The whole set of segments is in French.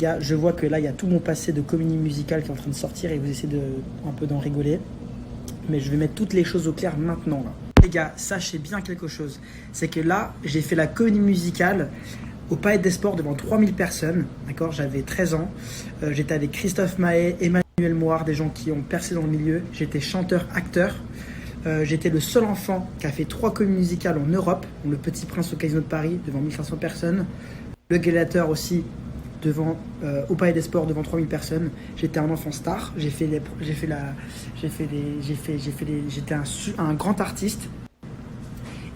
gars, je vois que là, il y a tout mon passé de comédie musicale qui est en train de sortir et vous essayez un peu d'en rigoler. Mais je vais mettre toutes les choses au clair maintenant, là. Les gars, sachez bien quelque chose. C'est que là, j'ai fait la comédie musicale au Palais des Sports devant 3000 personnes. D'accord, j'avais 13 ans. J'étais avec Christophe Maé, Emmanuel Moir, des gens qui ont percé dans le milieu. J'étais chanteur-acteur. J'étais le seul enfant qui a fait 3 comédies musicales en Europe. Le Petit Prince au Casino de Paris devant 1500 personnes. Le Gladiateur aussi au Palais des Sports devant 3000 personnes. J'étais un enfant star. J'étais un grand artiste.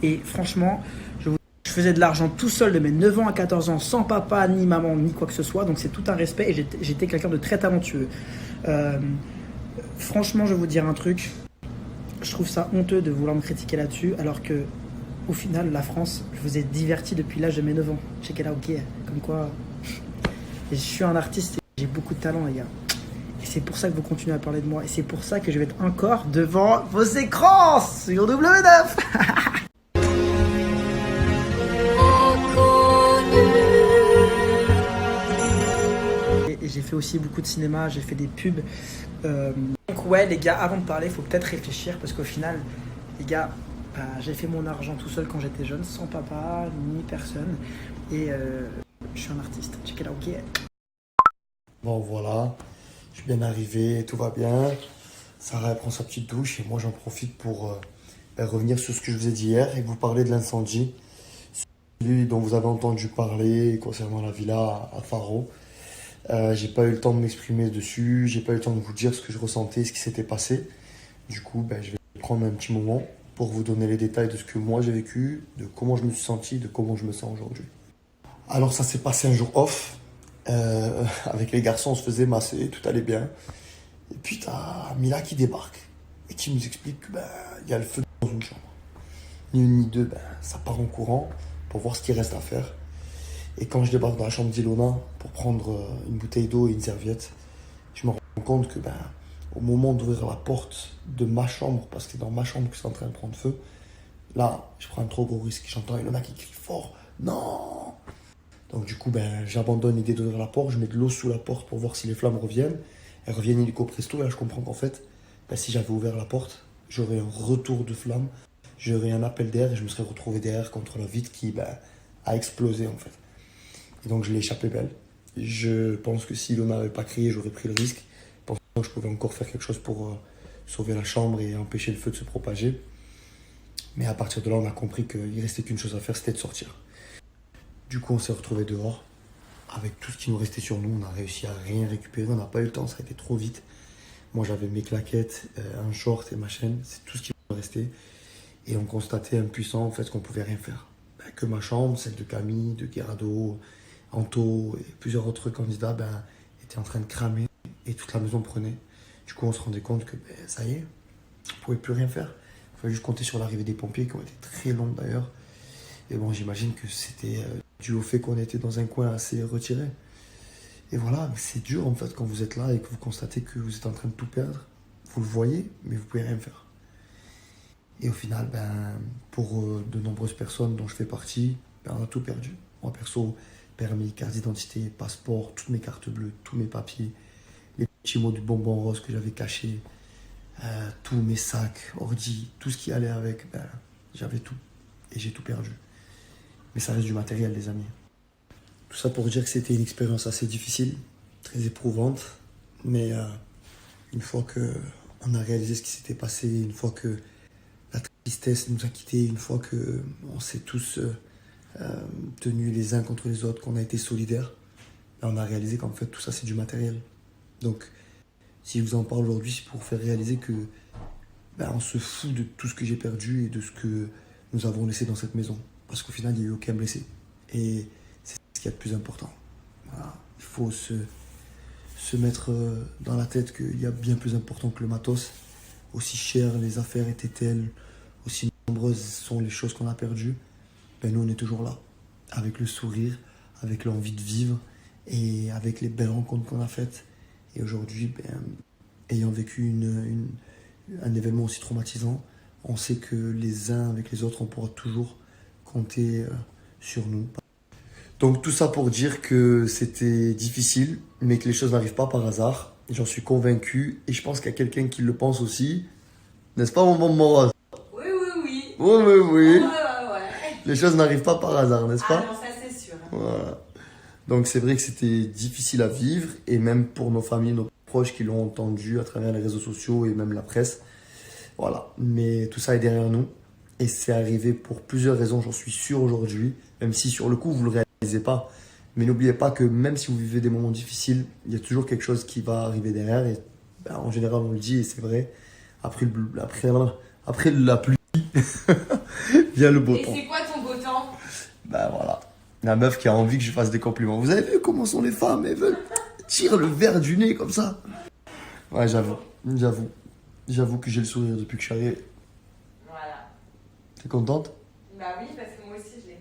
Et franchement, je faisais de l'argent tout seul de mes 9 ans à 14 ans, sans papa, ni maman, ni quoi que ce soit. Donc c'est tout un respect et j'étais quelqu'un de très talentueux. Franchement, je vais vous dire un truc. Je trouve ça honteux de vouloir me critiquer là-dessus, alors que au final, la France, je vous ai diverti depuis l'âge de mes 9 ans. Check it out, ok. Comme quoi, je suis un artiste et j'ai beaucoup de talent, les gars. Et c'est pour ça que vous continuez à parler de moi. Et c'est pour ça que je vais être encore devant vos écrans sur W9. Et j'ai fait aussi beaucoup de cinéma, j'ai fait des pubs. Donc ouais, les gars, avant de parler, il faut peut-être réfléchir parce qu'au final, les gars, j'ai fait mon argent tout seul quand j'étais jeune, sans papa, ni personne. Et je suis un artiste. Check it out, ok. Bon voilà, je suis bien arrivé, tout va bien. Sarah elle prend sa petite douche et moi j'en profite pour revenir sur ce que je vous ai dit hier et vous parler de l'incendie. Celui dont vous avez entendu parler concernant la villa à Faro. J'ai pas eu le temps de m'exprimer dessus, j'ai pas eu le temps de vous dire ce que je ressentais, ce qui s'était passé. Du coup, je vais prendre un petit moment pour vous donner les détails de ce que moi j'ai vécu, de comment je me suis senti, de comment je me sens aujourd'hui. Alors ça s'est passé un jour off. Avec les garçons, on se faisait masser, tout allait bien. Et puis t'as Mila qui débarque et qui nous explique qu'il y a le feu dans une chambre. Ni une ni deux, ça part en courant pour voir ce qu'il reste à faire. Et quand je débarque dans la chambre d'Ilona pour prendre une bouteille d'eau et une serviette, je me rends compte que au moment d'ouvrir la porte de ma chambre, parce que c'est dans ma chambre que c'est en train de prendre feu, là, je prends un trop gros risque. J'entends Ilona qui crie fort, non! Donc du coup, j'abandonne l'idée d'ouvrir la porte, je mets de l'eau sous la porte pour voir si les flammes reviennent. Elles reviennent illico presto et là je comprends qu'en fait, si j'avais ouvert la porte, j'aurais un retour de flamme, j'aurais un appel d'air et je me serais retrouvé derrière contre la vitre qui a explosé en fait. Et donc je l'ai échappé belle. Je pense que si Ilona n'avait pas crié, j'aurais pris le risque. Je pense que je pouvais encore faire quelque chose pour sauver la chambre et empêcher le feu de se propager. Mais à partir de là, on a compris qu'il restait qu'une chose à faire, c'était de sortir. Du coup, on s'est retrouvés dehors. Avec tout ce qui nous restait sur nous, on a réussi à rien récupérer. On n'a pas eu le temps, ça a été trop vite. Moi, j'avais mes claquettes, un short et ma chaîne. C'est tout ce qui nous restait. Et on constatait impuissant en fait qu'on pouvait rien faire. Que ma chambre, celle de Camille, de Gerardo, Anto et plusieurs autres candidats étaient en train de cramer et toute la maison prenait. Du coup, on se rendait compte que ça y est, on ne pouvait plus rien faire. Il fallait juste compter sur l'arrivée des pompiers qui ont été très longs d'ailleurs. Et bon, j'imagine que c'était dû au fait qu'on était dans un coin assez retiré. Et voilà, c'est dur en fait quand vous êtes là et que vous constatez que vous êtes en train de tout perdre. Vous le voyez, mais vous ne pouvez rien faire. Et au final, pour de nombreuses personnes dont je fais partie, on a tout perdu. Moi perso, permis, carte d'identité, passeport, toutes mes cartes bleues, tous mes papiers, les petits mots du bonbon rose que j'avais cachés, tous mes sacs, ordi, tout ce qui allait avec, j'avais tout. Et j'ai tout perdu. Mais ça reste du matériel, les amis. Tout ça pour dire que c'était une expérience assez difficile, très éprouvante. Mais une fois qu'on a réalisé ce qui s'était passé, une fois que la tristesse nous a quittés, une fois qu'on s'est tous tenus les uns contre les autres, qu'on a été solidaires, on a réalisé qu'en fait tout ça c'est du matériel. Donc si je vous en parle aujourd'hui, c'est pour vous faire réaliser que on se fout de tout ce que j'ai perdu et de ce que nous avons laissé dans cette maison. Parce qu'au final, il n'y a eu aucun blessé. Et c'est ce qu'il y a de plus important. Voilà. Il faut se mettre dans la tête qu'il y a bien plus important que le matos. Aussi chères les affaires étaient-elles, aussi nombreuses sont les choses qu'on a perdues, nous on est toujours là. Avec le sourire, avec l'envie de vivre et avec les belles rencontres qu'on a faites. Et aujourd'hui, ayant vécu un événement aussi traumatisant, on sait que les uns avec les autres, on pourra toujours compter sur nous. Donc tout ça pour dire que c'était difficile, mais que les choses n'arrivent pas par hasard. J'en suis convaincu et je pense qu'il y a quelqu'un qui le pense aussi. N'est-ce pas, mon bonbon rose? Oui, oui, oui. Oui, oui, oui. Ouais, ouais, ouais. Les choses n'arrivent pas par hasard, n'est-ce Ah pas? non, ça c'est sûr. Voilà. Donc c'est vrai que c'était difficile à vivre et même pour nos familles, nos proches qui l'ont entendu à travers les réseaux sociaux et même la presse. Voilà. Mais tout ça est derrière nous et c'est arrivé pour plusieurs raisons, j'en suis sûr aujourd'hui, même si sur le coup vous ne le réalisez pas. Mais n'oubliez pas que même si vous vivez des moments difficiles, il y a toujours quelque chose qui va arriver derrière et ben, en général on le dit et c'est vrai, après la pluie vient le beau Et temps. c'est quoi ton beau temps? Ben voilà. La meuf qui a envie que je fasse des compliments. Vous avez vu comment sont les femmes? Elles veulent tirer le verre du nez comme ça. Ouais, J'avoue que j'ai le sourire depuis que je suis arrivé. Voilà. T'es contente? Bah oui, parce que moi aussi je l'ai.